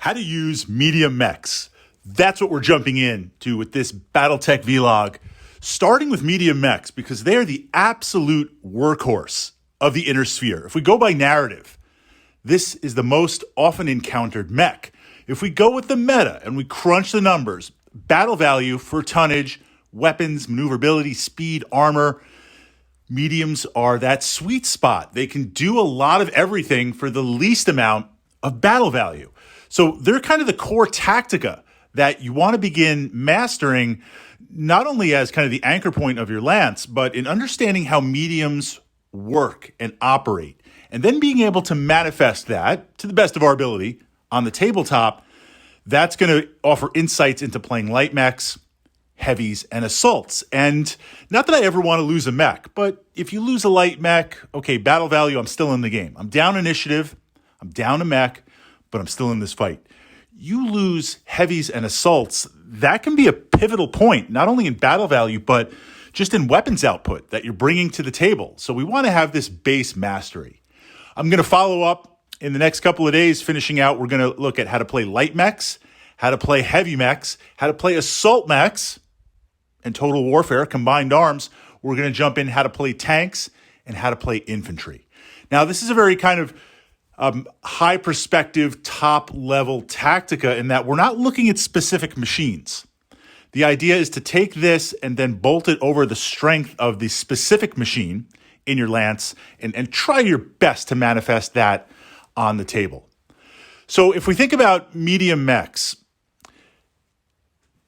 How to use medium mechs. That's what we're jumping into with this Battletech vlog, starting with medium mechs because they are the absolute workhorse of the inner sphere. If we go by narrative, this is the most often encountered mech. If we go with the meta and we crunch the numbers, battle value for tonnage, weapons, maneuverability, speed, armor, mediums are that sweet spot. They can do a lot of everything for the least amount of battle value. So they're kind of the core tactica that you want to begin mastering, not only as kind of the anchor point of your lance, but in understanding how mediums work and operate, and then being able to manifest that to the best of our ability on the tabletop. That's going to offer insights into playing light mechs, heavies, and assaults. And not that I ever want to lose a mech, but if you lose a light mech, okay, battle value, I'm still in the game. I'm down initiative, I'm down a mech, but I'm still in this fight. You lose heavies and assaults, that can be a pivotal point, not only in battle value, but just in weapons output that you're bringing to the table. So we want to have this base mastery. I'm going to follow up in the next couple of days, finishing out. We're going to look at how to play light mechs, how to play heavy mechs, how to play assault mechs, and Total Warfare, combined arms. We're going to jump in how to play tanks and how to play infantry. Now, this is a very kind of high perspective, top level tactica in that we're not looking at specific machines. The idea is to take this and then bolt it over the strength of the specific machine in your lance and try your best to manifest that on the table. So if we think about medium mechs,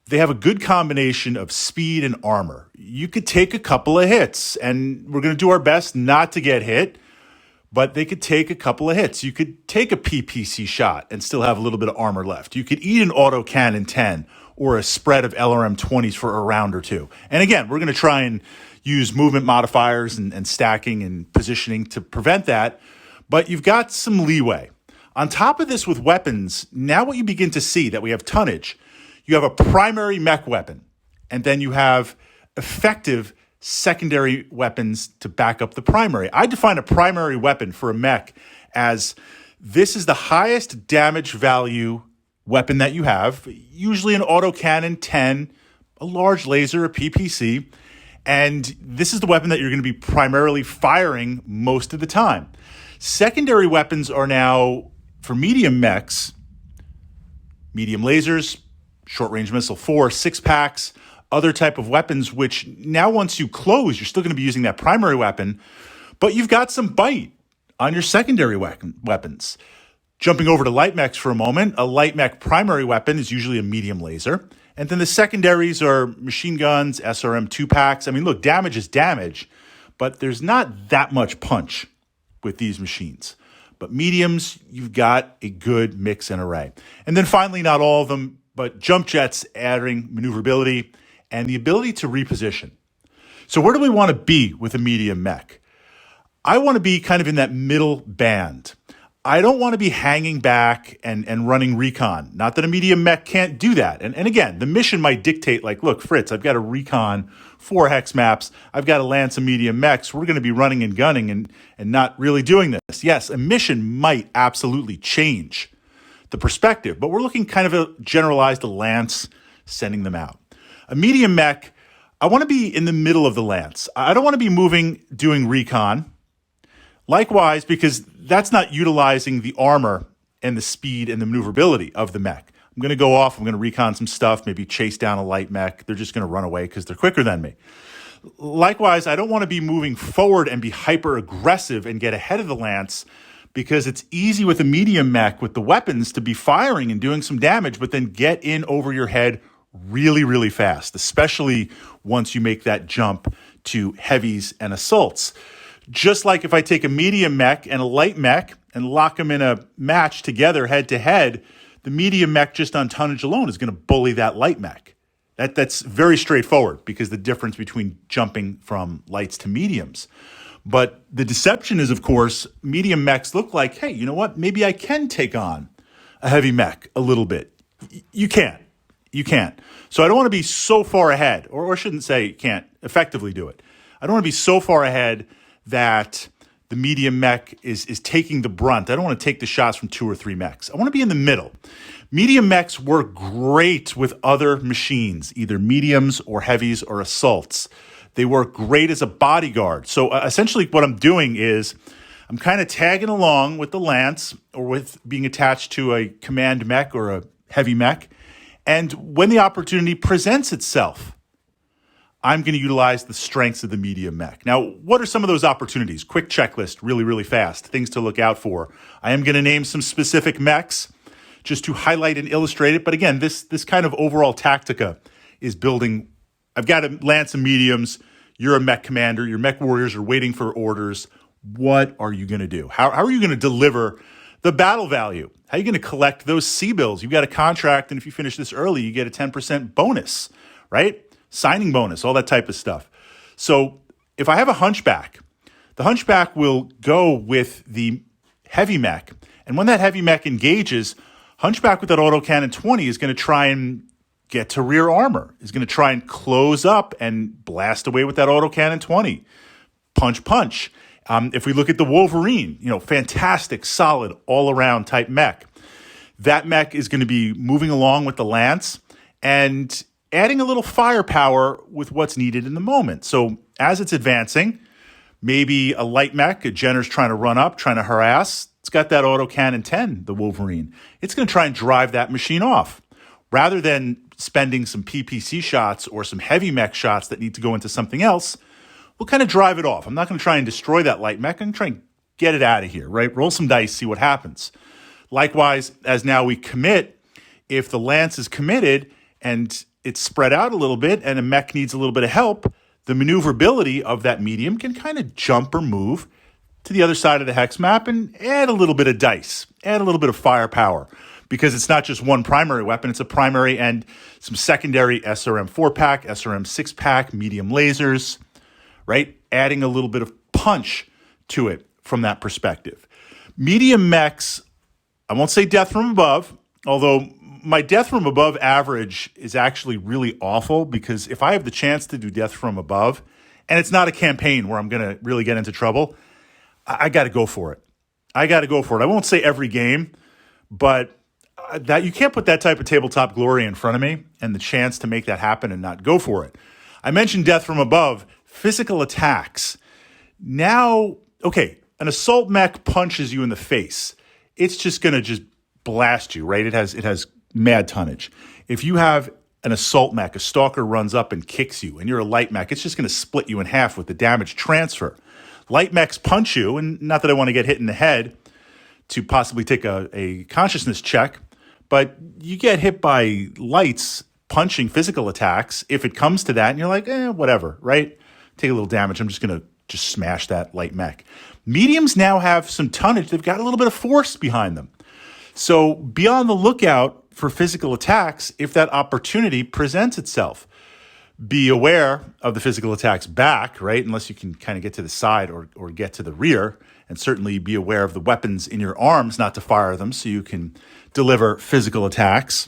they have a good combination of speed and armor. You could take a couple of hits, and we're going to do our best not to get hit, but they could take a couple of hits. You could take a PPC shot and still have a little bit of armor left. You could eat an auto cannon 10 or a spread of LRM 20s for a round or two. And again, we're going to try and use movement modifiers and stacking and positioning to prevent that, but you've got some leeway. On top of this with weapons, now what you begin to see that we have tonnage, you have a primary mech weapon, and then you have effective secondary weapons to back up the primary. I define a primary weapon for a mech as this is the highest damage value weapon that you have, usually an autocannon 10, a large laser, a PPC, and this is the weapon that you're going to be primarily firing most of the time. Secondary weapons are now, for medium mechs, medium lasers, short-range missile 4, 6-packs, other type of weapons, which now once you close, you're still going to be using that primary weapon, but you've got some bite on your secondary weapons. Jumping over to light mechs for a moment, a light mech primary weapon is usually a medium laser, and then the secondaries are machine guns, SRM 2-packs. I mean, look, damage is damage, but there's not that much punch with these machines. But mediums, you've got a good mix and array. And then finally, not all of them, but jump jets adding maneuverability and the ability to reposition. So where do we want to be with a medium mech? I want to be kind of in that middle band. I don't want to be hanging back and running recon. Not that a medium mech can't do that. And again, the mission might dictate like, look, Fritz, I've got a recon 4 hex maps. I've got to land some medium mechs. We're going to be running and gunning and not really doing this. Yes, a mission might absolutely change the perspective, but we're looking kind of a generalized lance, sending them out. A medium mech, I want to be in the middle of the lance. I don't want to be doing recon. Likewise, because that's not utilizing the armor and the speed and the maneuverability of the mech. I'm going to go off, I'm going to recon some stuff, maybe chase down a light mech. They're just going to run away because they're quicker than me. Likewise, I don't want to be moving forward and be hyper aggressive and get ahead of the lance, because it's easy with a medium mech with the weapons to be firing and doing some damage, but then get in over your head really, really fast, especially once you make that jump to heavies and assaults. Just like if I take a medium mech and a light mech and lock them in a match together head to head, the medium mech just on tonnage alone is going to bully that light mech. That's very straightforward because the difference between jumping from lights to mediums. But the deception is, of course, medium mechs look like, hey, you know what? Maybe I can take on a heavy mech a little bit. You can't. So I don't want to be so far ahead, or I shouldn't say can't effectively do it. I don't want to be so far ahead that the medium mech is taking the brunt. I don't want to take the shots from 2 or 3 mechs. I want to be in the middle. Medium mechs work great with other machines, either mediums or heavies or assaults. They work great as a bodyguard. So essentially what I'm doing is I'm kind of tagging along with the lance or with being attached to a command mech or a heavy mech. And when the opportunity presents itself, I'm going to utilize the strengths of the medium mech. Now, what are some of those opportunities? Quick checklist, really, really fast, things to look out for. I am going to name some specific mechs just to highlight and illustrate it. But again, this kind of overall tactica is building. I've got a lance of mediums. You're a mech commander. Your mech warriors are waiting for orders. What are you going to do? How are you going to deliver the battle value? How are you going to collect those C-bills? You've got a contract, and if you finish this early, you get a 10% bonus, right? Signing bonus, all that type of stuff. So if I have a hunchback, the hunchback will go with the heavy mech. And when that heavy mech engages, hunchback with that autocannon 20 is going to try and get to rear armor, is going to try and close up and blast away with that autocannon 20. Punch, punch. If we look at the Wolverine, fantastic, solid, all-around type mech. That mech is going to be moving along with the lance and adding a little firepower with what's needed in the moment. So as it's advancing, maybe a light mech, a Jenner's trying to run up, trying to harass. It's got that autocannon 10, the Wolverine. It's going to try and drive that machine off. Rather than spending some PPC shots or some heavy mech shots that need to go into something else, we'll kind of drive it off. I'm not going to try and destroy that light mech. I'm going to try and get it out of here, right? Roll some dice, see what happens. Likewise, as now we commit, if the lance is committed and it's spread out a little bit and a mech needs a little bit of help, the maneuverability of that medium can kind of jump or move to the other side of the hex map and add a little bit of dice, add a little bit of firepower, because it's not just one primary weapon, it's a primary and some secondary SRM 4-pack, SRM 6-pack, medium lasers, right? Adding a little bit of punch to it from that perspective. Medium mechs, I won't say death from above, although my death from above average is actually really awful, because if I have the chance to do death from above, and it's not a campaign where I'm going to really get into trouble, I got to go for it. I won't say every game, but that you can't put that type of tabletop glory in front of me and the chance to make that happen and not go for it. I mentioned death from above, physical attacks. Now, okay, an assault mech punches you in the face. It's just going to just blast you, right? It has mad tonnage. If you have an assault mech, a stalker runs up and kicks you, and you're a light mech, it's just going to split you in half with the damage transfer. Light mechs punch you, and not that I want to get hit in the head to possibly take a consciousness check, but you get hit by lights punching physical attacks if it comes to that, and you're like, whatever, right? Take a little damage. I'm just going to just smash that light mech. Mediums now have some tonnage. They've got a little bit of force behind them. So be on the lookout for physical attacks if that opportunity presents itself. Be aware of the physical attacks back, right? Unless you can kind of get to the side or get to the rear. And certainly be aware of the weapons in your arms, not to fire them, so you can deliver physical attacks.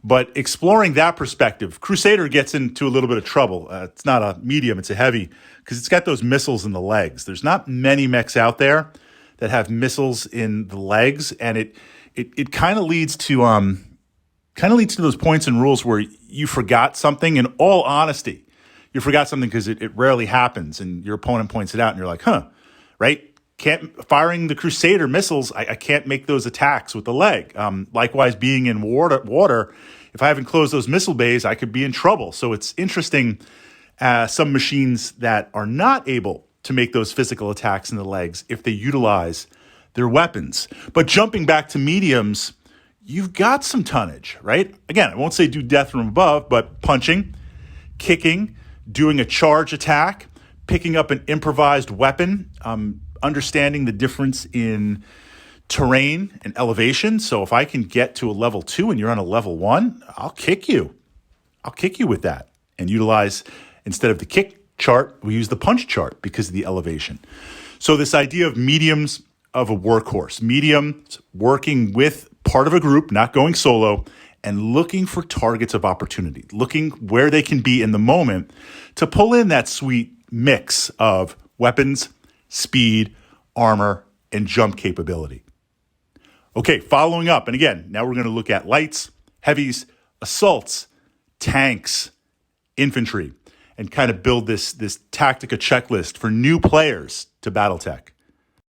But exploring that perspective, Crusader gets into a little bit of trouble. It's not a medium, it's a heavy, because it's got those missiles in the legs. There's not many mechs out there that have missiles in the legs, and it kind of leads to those points and rules where you forgot something. In all honesty, you forgot something because it rarely happens, and your opponent points it out, and you're like, right? Firing the Crusader missiles, I can't make those attacks with the leg. Likewise, being in water, if I haven't closed those missile bays, I could be in trouble. So it's interesting, some machines that are not able to make those physical attacks in the legs if they utilize their weapons. But jumping back to mediums, you've got some tonnage, right? Again, I won't say do death from above, but punching, kicking, doing a charge attack, picking up an improvised weapon, understanding the difference in terrain and elevation. So if I can get to a level 2 and you're on a level 1, I'll kick you. I'll kick you with that and utilize, instead of the kick chart, we use the punch chart because of the elevation. So this idea of mediums of a workhorse, mediums working with part of a group, not going solo, and looking for targets of opportunity, looking where they can be in the moment to pull in that sweet mix of weapons, speed, armor, and jump capability. Okay, following up, and again, now we're going to look at lights, heavies, assaults, tanks, infantry, and kind of build this Tactica checklist for new players to Battletech.